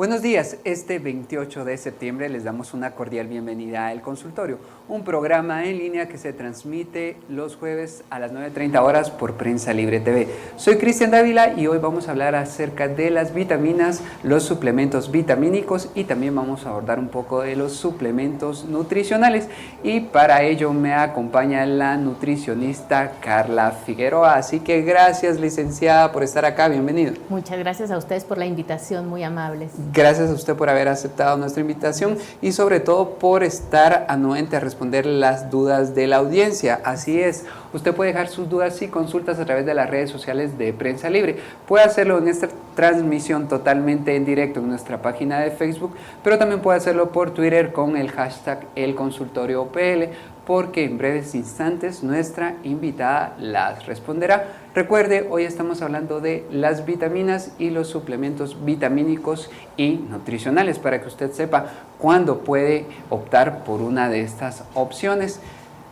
Buenos días, este 28 de septiembre les damos una cordial bienvenida a El Consultorio, un programa en línea que se transmite los jueves a las 9:30 horas por Prensa Libre TV. Soy Cristian Dávila y hoy vamos a hablar acerca de las vitaminas, los suplementos vitamínicos y también vamos a abordar un poco de los suplementos nutricionales. Y para ello me acompaña la nutricionista Carla Figueroa, así que gracias, licenciada, por estar acá, bienvenido. Muchas gracias a ustedes por la invitación, muy amables. Gracias a usted por haber aceptado nuestra invitación y sobre todo por estar anuente a responder las dudas de la audiencia. Así es, usted puede dejar sus dudas y consultas a través de las redes sociales de Prensa Libre. Puede hacerlo en esta transmisión totalmente en directo en nuestra página de Facebook, pero también puede hacerlo por Twitter con el hashtag ElConsultorioPL, porque en breves instantes nuestra invitada las responderá. Recuerde, hoy estamos hablando de las vitaminas y los suplementos vitamínicos y nutricionales para que usted sepa cuándo puede optar por una de estas opciones.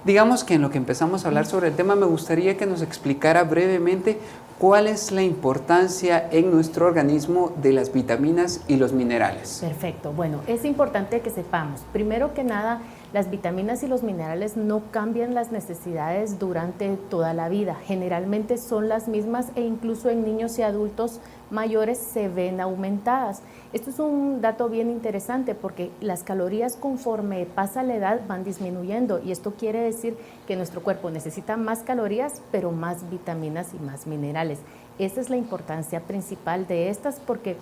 Digamos que en lo que empezamos a hablar sobre el tema, me gustaría que nos explicara brevemente cuál es la importancia en nuestro organismo de las vitaminas y los minerales. Perfecto, bueno, es importante que sepamos, primero que nada, las vitaminas y los minerales no cambian las necesidades durante toda la vida, generalmente son las mismas e incluso en niños y adultos mayores se ven aumentadas. Esto es un dato bien interesante porque las calorías conforme pasa la edad van disminuyendo y esto quiere decir que nuestro cuerpo necesita más calorías pero más vitaminas y más minerales. Esa es la importancia principal de estas porque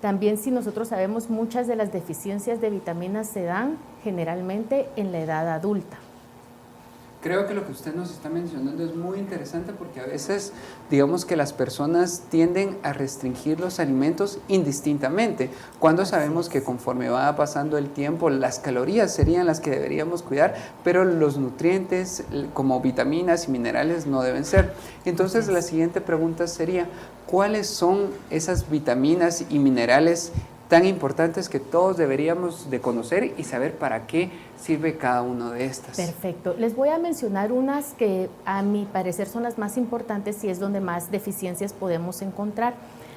también, si nosotros sabemos, muchas de las deficiencias de vitaminas se dan generalmente en la edad adulta. Creo que lo que usted nos está mencionando es muy interesante porque a veces, digamos que las personas tienden a restringir los alimentos indistintamente, cuando sabemos que conforme va pasando el tiempo, las calorías serían las que deberíamos cuidar, pero los nutrientes como vitaminas y minerales no deben ser. Entonces, la siguiente pregunta sería, ¿cuáles son esas vitaminas y minerales tan importantes que todos deberíamos de conocer y saber para qué sirve cada una de estas? Perfecto. Les voy a mencionar unas que a mi parecer son las más importantes y es donde más deficiencias podemos encontrar.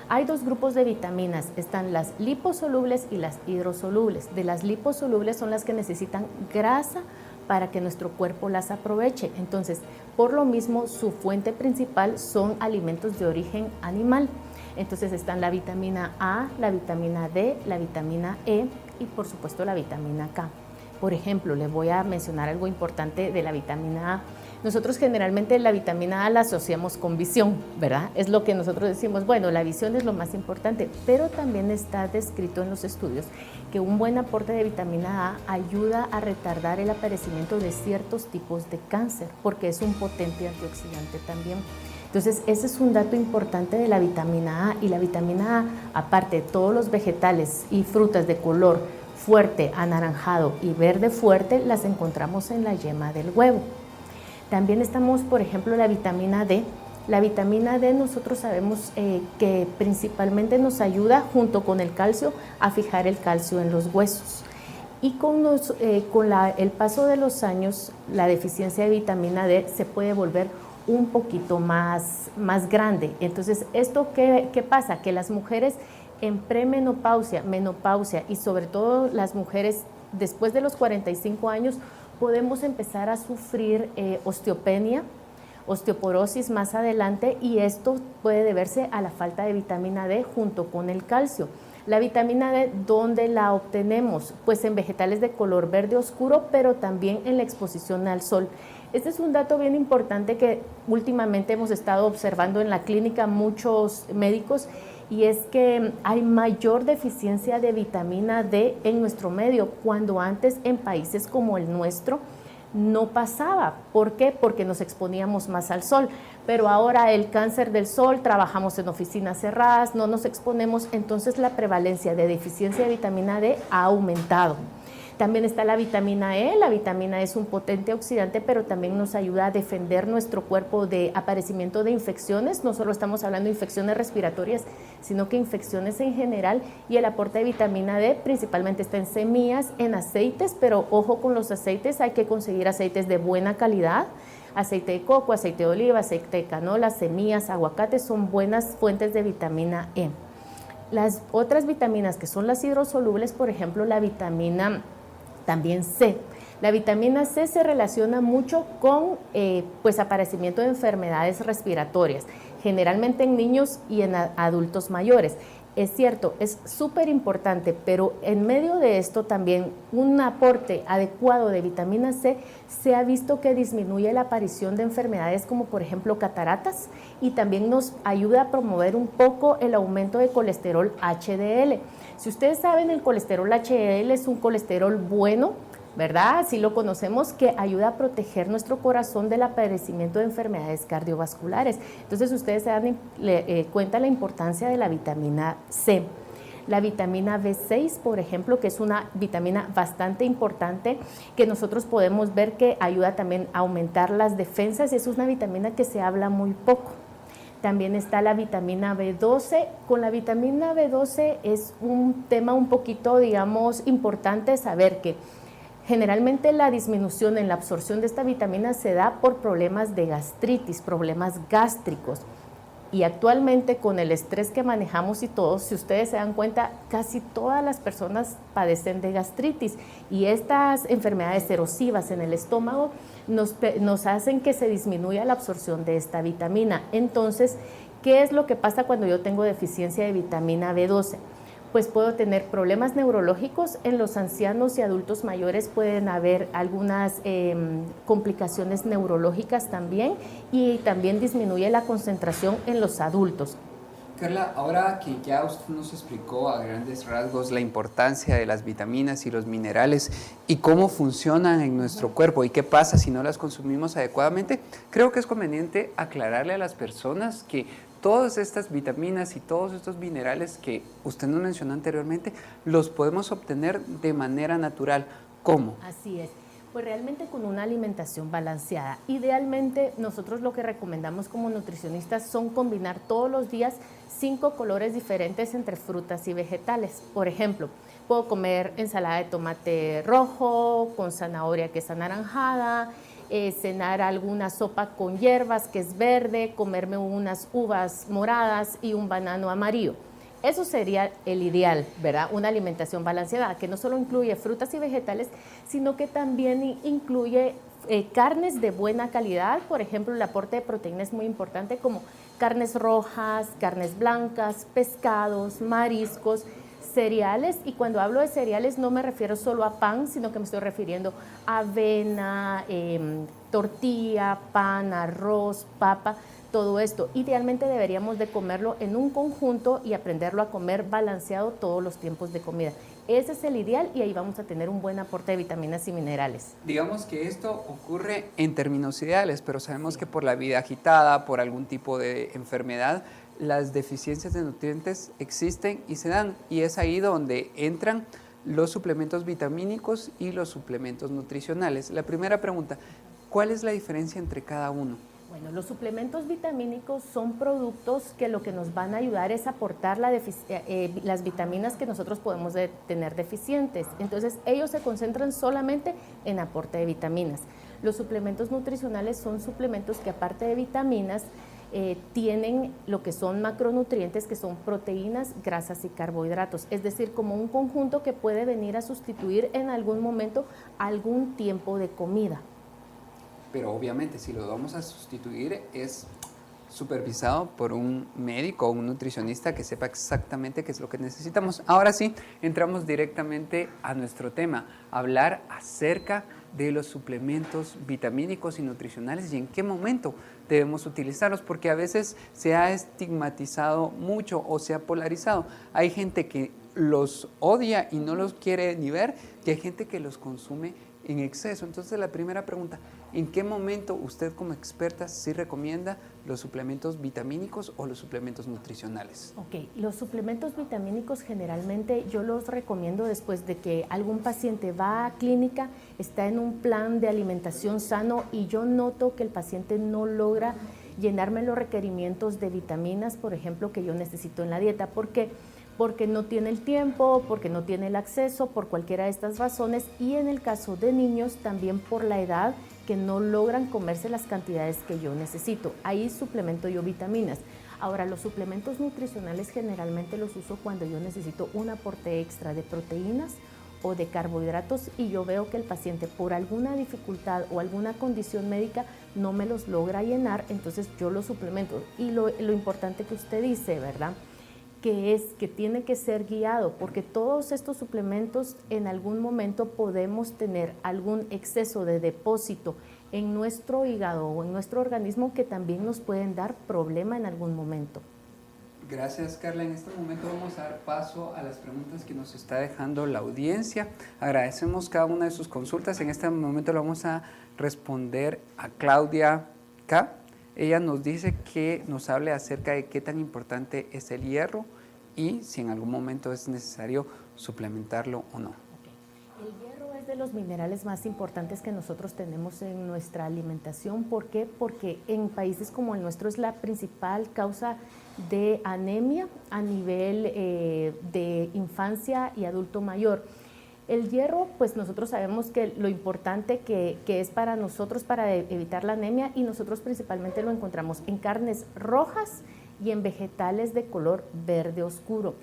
Hay dos grupos de vitaminas, están las liposolubles y las hidrosolubles. De las liposolubles son las que necesitan grasa para que nuestro cuerpo las aproveche. Entonces, por lo mismo, su fuente principal son alimentos de origen animal. Entonces están la vitamina A, la vitamina D, la vitamina E y por supuesto la vitamina K. Por ejemplo, les voy a mencionar algo importante de la vitamina A. Nosotros generalmente la vitamina A la asociamos con visión, ¿verdad? Es lo que nosotros decimos, bueno, la visión es lo más importante, pero también está descrito en los estudios que un buen aporte de vitamina A ayuda a retardar el aparecimiento de ciertos tipos de cáncer, porque es un potente antioxidante también. Entonces, ese es un dato importante de la vitamina A y la vitamina A, aparte de todos los vegetales y frutas de color fuerte, anaranjado y verde fuerte, las encontramos en la yema del huevo. También estamos, por ejemplo, la vitamina D. La vitamina D nosotros sabemos que principalmente nos ayuda junto con el calcio a fijar el calcio en los huesos. Y con el paso de los años, la deficiencia de vitamina D se puede volver un poquito más grande. Entonces, ¿esto qué pasa? Que las mujeres en premenopausia, menopausia y sobre todo las mujeres después de los 45 años podemos empezar a sufrir osteopenia, osteoporosis más adelante y esto puede deberse a la falta de vitamina D junto con el calcio. La vitamina D, ¿dónde la obtenemos? Pues en vegetales de color verde oscuro, pero también en la exposición al sol. Este es un dato bien importante que últimamente hemos estado observando en la clínica muchos médicos y es que hay mayor deficiencia de vitamina D en nuestro medio, cuando antes en países como el nuestro no pasaba. ¿Por qué? Porque nos exponíamos más al sol, pero ahora el cáncer del sol, trabajamos en oficinas cerradas, no nos exponemos, entonces la prevalencia de deficiencia de vitamina D ha aumentado. También está la vitamina E. La vitamina E es un potente oxidante, pero también nos ayuda a defender nuestro cuerpo de aparecimiento de infecciones. No solo estamos hablando de infecciones respiratorias, sino que infecciones en general. Y el aporte de vitamina D principalmente está en semillas, en aceites, pero ojo con los aceites, hay que conseguir aceites de buena calidad. Aceite de coco, aceite de oliva, aceite de canola, semillas, aguacates son buenas fuentes de vitamina E. Las otras vitaminas que son las hidrosolubles, por ejemplo, la vitamina también C. La vitamina C se relaciona mucho con pues aparecimiento de enfermedades respiratorias, generalmente en niños y en adultos mayores. Es cierto, es súper importante, pero en medio de esto también un aporte adecuado de vitamina C se ha visto que disminuye la aparición de enfermedades como por ejemplo cataratas y también nos ayuda a promover un poco el aumento de colesterol HDL. Si ustedes saben, el colesterol HDL es un colesterol bueno, ¿verdad? Así lo conocemos, que ayuda a proteger nuestro corazón del aparecimiento de enfermedades cardiovasculares. Entonces ustedes se dan cuenta la importancia de la vitamina C. La vitamina B6, por ejemplo, que es una vitamina bastante importante, que nosotros podemos ver que ayuda también a aumentar las defensas, y es una vitamina que se habla muy poco. También está la vitamina B12. Con la vitamina B12 es un tema un poquito, digamos, importante saber que generalmente la disminución en la absorción de esta vitamina se da por problemas de gastritis, problemas gástricos. Y actualmente con el estrés que manejamos y todo, si ustedes se dan cuenta, casi todas las personas padecen de gastritis. Y estas enfermedades erosivas en el estómago nos hacen que se disminuya la absorción de esta vitamina. Entonces, ¿qué es lo que pasa cuando yo tengo deficiencia de vitamina B12? Pues puedo tener problemas neurológicos. En los ancianos y adultos mayores pueden haber algunas complicaciones neurológicas también, y también disminuye la concentración en los adultos. Carla, ahora que ya usted nos explicó a grandes rasgos la importancia de las vitaminas y los minerales y cómo funcionan en nuestro cuerpo y qué pasa si no las consumimos adecuadamente, creo que es conveniente aclararle a las personas que todas estas vitaminas y todos estos minerales que usted nos mencionó anteriormente, los podemos obtener de manera natural. ¿Cómo? Así es. Pues realmente con una alimentación balanceada. Idealmente nosotros lo que recomendamos como nutricionistas son combinar todos los días 5 colores diferentes entre frutas y vegetales. Por ejemplo, puedo comer ensalada de tomate rojo con zanahoria que es anaranjada, cenar alguna sopa con hierbas que es verde, comerme unas uvas moradas y un banano amarillo. Eso sería el ideal, ¿verdad? Una alimentación balanceada, que no solo incluye frutas y vegetales, sino que también incluye carnes de buena calidad. Por ejemplo, el aporte de proteína es muy importante, como carnes rojas, carnes blancas, pescados, mariscos, cereales. Y cuando hablo de cereales no me refiero solo a pan, sino que me estoy refiriendo a avena, tortilla, pan, arroz, papa. Todo esto, idealmente deberíamos de comerlo en un conjunto y aprenderlo a comer balanceado todos los tiempos de comida. Ese es el ideal y ahí vamos a tener un buen aporte de vitaminas y minerales. Digamos que esto ocurre en términos ideales, pero sabemos que por la vida agitada, por algún tipo de enfermedad, las deficiencias de nutrientes existen y se dan. Y es ahí donde entran los suplementos vitamínicos y los suplementos nutricionales. La primera pregunta, ¿cuál es la diferencia entre cada uno? Bueno, los suplementos vitamínicos son productos que lo que nos van a ayudar es aportar las vitaminas que nosotros podemos tener deficientes. Entonces, ellos se concentran solamente en aporte de vitaminas. Los suplementos nutricionales son suplementos que, aparte de vitaminas, tienen lo que son macronutrientes, que son proteínas, grasas y carbohidratos. Es decir, como un conjunto que puede venir a sustituir en algún momento algún tiempo de comida. Pero obviamente si lo vamos a sustituir es supervisado por un médico o un nutricionista que sepa exactamente qué es lo que necesitamos. Ahora sí, entramos directamente a nuestro tema, hablar acerca de los suplementos vitamínicos y nutricionales y en qué momento debemos utilizarlos, porque a veces se ha estigmatizado mucho o se ha polarizado. Hay gente que los odia y no los quiere ni ver, y hay gente que los consume en exceso. Entonces la primera pregunta, ¿en qué momento usted como experta sí recomienda los suplementos vitamínicos o los suplementos nutricionales? Ok, los suplementos vitamínicos generalmente yo los recomiendo después de que algún paciente va a clínica, está en un plan de alimentación sano y yo noto que el paciente no logra llenarme los requerimientos de vitaminas, por ejemplo, que yo necesito en la dieta. ¿Por qué? Porque no tiene el tiempo, porque no tiene el acceso, por cualquiera de estas razones, y en el caso de niños también por la edad, que no logran comerse las cantidades que yo necesito. Ahí suplemento yo vitaminas. Ahora, los suplementos nutricionales generalmente los uso cuando yo necesito un aporte extra de proteínas o de carbohidratos y yo veo que el paciente por alguna dificultad o alguna condición médica no me los logra llenar, entonces yo los suplemento. Y lo importante que usted dice, ¿verdad?, que es que tiene que ser guiado, porque todos estos suplementos en algún momento podemos tener algún exceso de depósito en nuestro hígado o en nuestro organismo que también nos pueden dar problema en algún momento. Gracias, Carla. En este momento vamos a dar paso a las preguntas que nos está dejando la audiencia. Agradecemos cada una de sus consultas. En este momento le vamos a responder a Claudia K. Ella nos dice que nos hable acerca de qué tan importante es el hierro y si en algún momento es necesario suplementarlo o no. El hierro es de los minerales más importantes que nosotros tenemos en nuestra alimentación. ¿Por qué? Porque en países como el nuestro es la principal causa de anemia a nivel de infancia y adulto mayor. El hierro, pues nosotros sabemos que lo importante que es para nosotros para evitar la anemia, y nosotros principalmente lo encontramos en carnes rojas y en vegetales de color verde oscuro.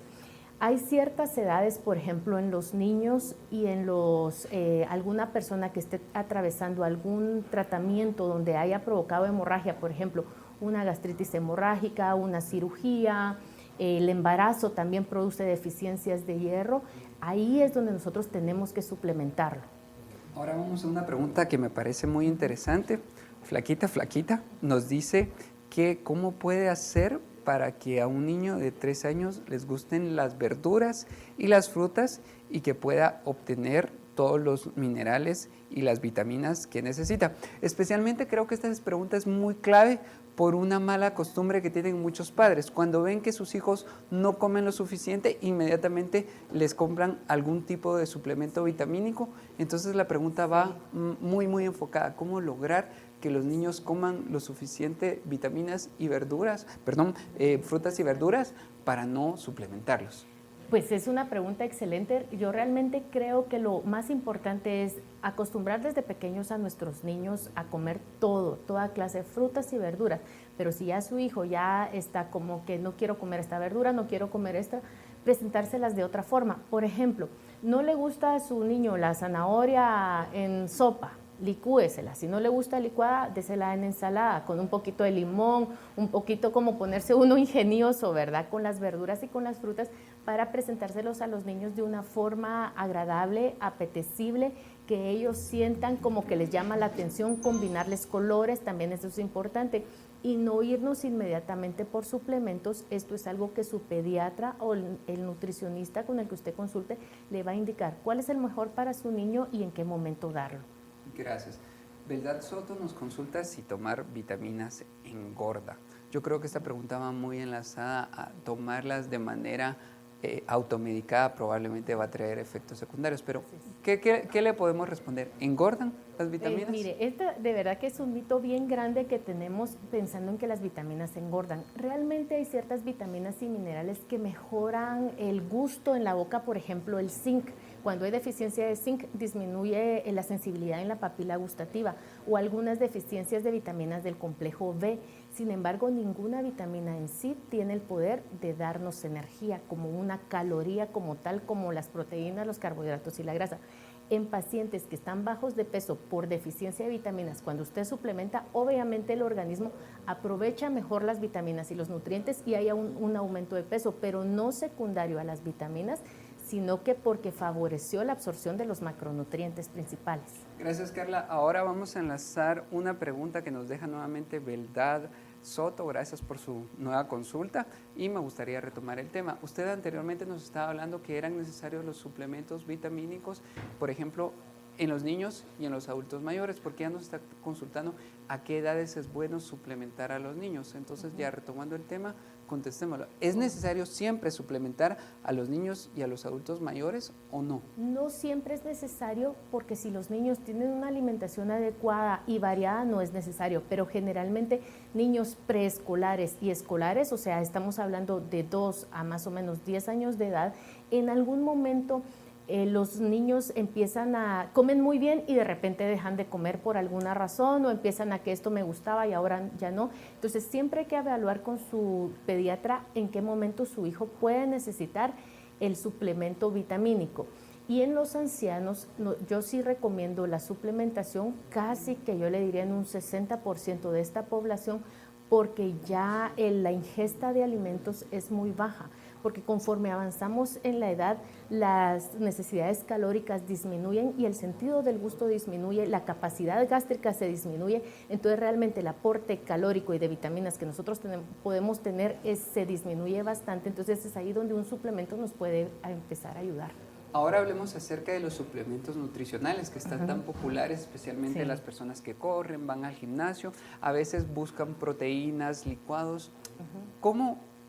Hay ciertas edades, por ejemplo, en los niños y en alguna persona que esté atravesando algún tratamiento donde haya provocado hemorragia, por ejemplo, una gastritis hemorrágica, una cirugía, el embarazo también produce deficiencias de hierro. Ahí es donde nosotros tenemos que suplementarlo. Ahora vamos a una pregunta que me parece muy interesante. Flaquita, nos dice que cómo puede hacer para que a un niño de 3 años les gusten las verduras y las frutas y que pueda obtener todos los minerales y las vitaminas que necesita. Especialmente creo que esta pregunta es muy clave por una mala costumbre que tienen muchos padres. Cuando ven que sus hijos no comen lo suficiente, inmediatamente les compran algún tipo de suplemento vitamínico. Entonces la pregunta va muy enfocada. ¿Cómo lograr que los niños coman lo suficiente vitaminas y verduras, frutas y verduras para no suplementarlos? Pues es una pregunta excelente. Yo realmente creo que lo más importante es acostumbrar desde pequeños a nuestros niños a comer toda clase de frutas y verduras. Pero si ya su hijo ya está como que no quiero comer esta verdura, no quiero comer esta, presentárselas de otra forma. Por ejemplo, no le gusta a su niño la zanahoria en sopa, licúesela. Si no le gusta licuada, désela en ensalada con un poquito de limón, un poquito como ponerse uno ingenioso, ¿verdad? Con las verduras y con las frutas para presentárselos a los niños de una forma agradable, apetecible, que ellos sientan como que les llama la atención, combinarles colores, también eso es importante, y no irnos inmediatamente por suplementos. Esto es algo que su pediatra o el nutricionista con el que usted consulte le va a indicar cuál es el mejor para su niño y en qué momento darlo. Gracias. Beldad Soto nos consulta si tomar vitaminas engorda. Yo creo que esta pregunta va muy enlazada a tomarlas de manera automedicada, probablemente va a traer efectos secundarios, pero ¿qué le podemos responder? ¿Engordan las vitaminas? Mire, de verdad que es un mito bien grande que tenemos pensando en que las vitaminas engordan. Realmente hay ciertas vitaminas y minerales que mejoran el gusto en la boca, por ejemplo, el zinc. Cuando hay deficiencia de zinc, disminuye la sensibilidad en la papila gustativa, o algunas deficiencias de vitaminas del complejo B. Sin embargo, ninguna vitamina en sí tiene el poder de darnos energía, como una caloría como tal, como las proteínas, los carbohidratos y la grasa. En pacientes que están bajos de peso por deficiencia de vitaminas, cuando usted suplementa, obviamente el organismo aprovecha mejor las vitaminas y los nutrientes y hay un aumento de peso, pero no secundario a las vitaminas, sino que porque favoreció la absorción de los macronutrientes principales. Gracias, Carla. Ahora vamos a enlazar una pregunta que nos deja nuevamente Beldad Soto. Gracias por su nueva consulta y me gustaría retomar el tema. Usted anteriormente nos estaba hablando que eran necesarios los suplementos vitamínicos, por ejemplo, en los niños y en los adultos mayores, porque ya nos está consultando a qué edades es bueno suplementar a los niños. Entonces, ya retomando el tema, contestémoslo. ¿Es necesario siempre suplementar a los niños y a los adultos mayores o no? No siempre es necesario, porque si los niños tienen una alimentación adecuada y variada, no es necesario, pero generalmente niños preescolares y escolares, o sea, estamos hablando de 2 a más o menos 10 años de edad, en algún momento los niños comen muy bien y de repente dejan de comer por alguna razón, o empiezan a que esto me gustaba y ahora ya no. Entonces siempre hay que evaluar con su pediatra en qué momento su hijo puede necesitar el suplemento vitamínico. Y en los ancianos, yo sí recomiendo la suplementación, casi que yo le diría en un 60% de esta población, porque ya la ingesta de alimentos es muy baja, porque conforme avanzamos en la edad, las necesidades calóricas disminuyen y el sentido del gusto disminuye, la capacidad gástrica se disminuye, entonces realmente el aporte calórico y de vitaminas que nosotros podemos tener se disminuye bastante, entonces es ahí donde un suplemento nos puede empezar a ayudar. Ahora hablemos acerca de los suplementos nutricionales que están tan populares, especialmente las personas que corren, van al gimnasio, a veces buscan proteínas, licuados.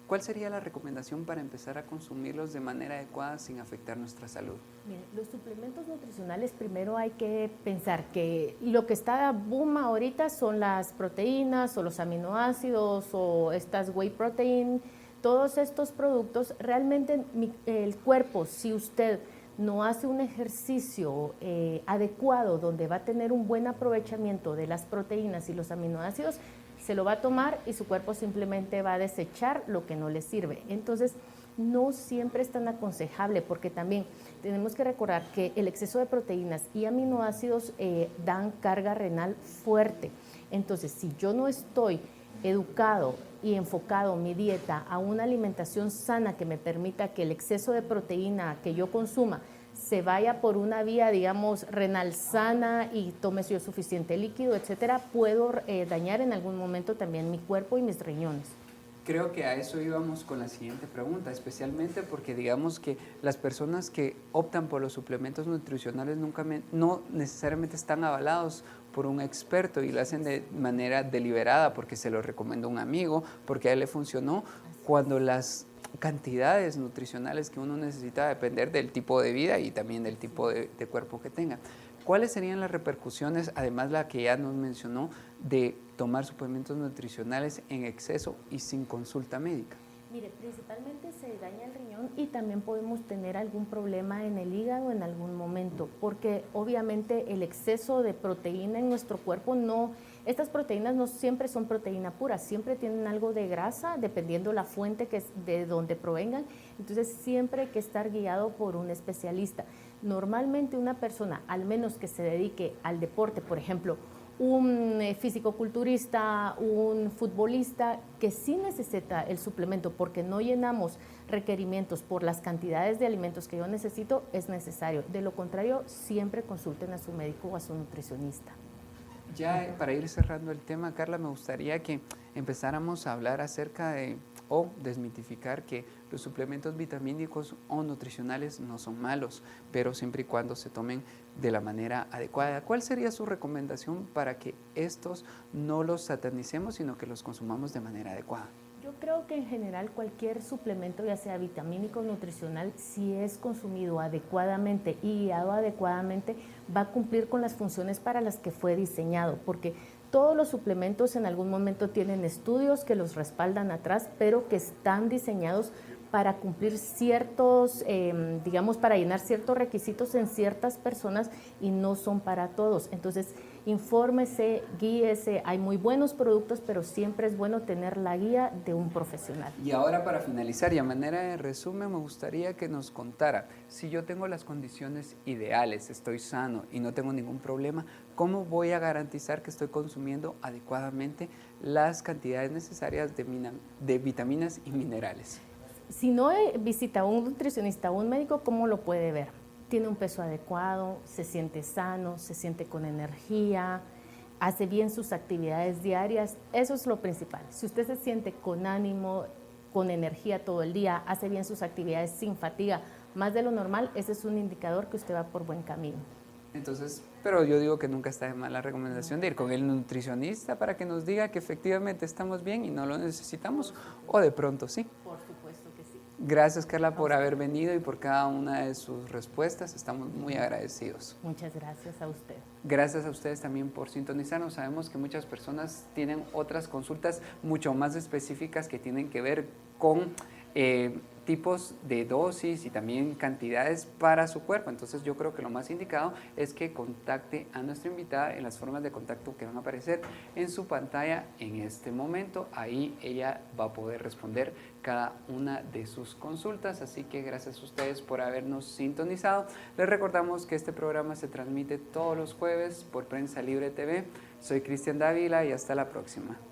¿Cuál sería la recomendación para empezar a consumirlos de manera adecuada sin afectar nuestra salud? Miren, los suplementos nutricionales, primero hay que pensar que lo que está boom ahorita son las proteínas o los aminoácidos o estas whey protein. Todos estos productos, realmente el cuerpo, si usted no hace un ejercicio adecuado donde va a tener un buen aprovechamiento de las proteínas y los aminoácidos, se lo va a tomar y su cuerpo simplemente va a desechar lo que no le sirve. Entonces, no siempre es tan aconsejable porque también tenemos que recordar que el exceso de proteínas y aminoácidos dan carga renal fuerte. Entonces, si yo no estoy educado y enfocado mi dieta a una alimentación sana que me permita que el exceso de proteína que yo consuma se vaya por una vía, digamos, renal sana y tome yo suficiente líquido, etcétera, puedo dañar en algún momento también mi cuerpo y mis riñones. Creo que a eso íbamos con la siguiente pregunta, especialmente porque digamos que las personas que optan por los suplementos nutricionales no necesariamente están avalados por un experto y lo hacen de manera deliberada porque se lo recomendó un amigo, porque a él le funcionó, cuando las cantidades nutricionales que uno necesita depender del tipo de vida y también del tipo de cuerpo que tenga. ¿Cuáles serían las repercusiones, además la que ya nos mencionó, de tomar suplementos nutricionales en exceso y sin consulta médica? Mire, principalmente se daña el riñón y también podemos tener algún problema en el hígado en algún momento, porque obviamente el exceso de proteína en nuestro cuerpo estas proteínas no siempre son proteína pura, siempre tienen algo de grasa, dependiendo la fuente de donde provengan, entonces siempre hay que estar guiado por un especialista. Normalmente una persona, al menos que se dedique al deporte, por ejemplo, un fisicoculturista, un futbolista que sí necesita el suplemento porque no llenamos requerimientos por las cantidades de alimentos que yo necesito, es necesario. De lo contrario, siempre consulten a su médico o a su nutricionista. Ya para ir cerrando el tema, Carla, me gustaría que empezáramos a hablar acerca de o desmitificar que los suplementos vitamínicos o nutricionales no son malos, pero siempre y cuando se tomen de la manera adecuada. ¿Cuál sería su recomendación para que estos no los satanicemos, sino que los consumamos de manera adecuada? Yo creo que en general cualquier suplemento, ya sea vitamínico o nutricional, si es consumido adecuadamente y guiado adecuadamente, va a cumplir con las funciones para las que fue diseñado, porque todos los suplementos en algún momento tienen estudios que los respaldan atrás, pero que están diseñados para cumplir ciertos, digamos, para llenar ciertos requisitos en ciertas personas y no son para todos. Entonces, infórmese, guíese, hay muy buenos productos, pero siempre es bueno tener la guía de un profesional. Y ahora para finalizar y a manera de resumen, me gustaría que nos contara, si yo tengo las condiciones ideales, estoy sano y no tengo ningún problema, ¿cómo voy a garantizar que estoy consumiendo adecuadamente las cantidades necesarias de vitaminas y minerales? Si no visita a un nutricionista o un médico, ¿cómo lo puede ver? Tiene un peso adecuado, se siente sano, se siente con energía, hace bien sus actividades diarias, eso es lo principal. Si usted se siente con ánimo, con energía todo el día, hace bien sus actividades sin fatiga, más de lo normal, ese es un indicador que usted va por buen camino. Entonces, pero yo digo que nunca está de más la recomendación de ir con el nutricionista para que nos diga que efectivamente estamos bien y no lo necesitamos, o de pronto sí. Por supuesto que sí. Gracias, Carla, por haber venido y por cada una de sus respuestas. Estamos muy agradecidos. Muchas gracias a usted. Gracias a ustedes también por sintonizarnos. Sabemos que muchas personas tienen otras consultas mucho más específicas que tienen que ver con tipos de dosis y también cantidades para su cuerpo. Entonces yo creo que lo más indicado es que contacte a nuestra invitada en las formas de contacto que van a aparecer en su pantalla en este momento. Ahí ella va a poder responder cada una de sus consultas, así que gracias a ustedes por habernos sintonizado. Les recordamos que este programa se transmite todos los jueves por Prensa Libre TV. Soy Cristian Dávila y hasta la próxima.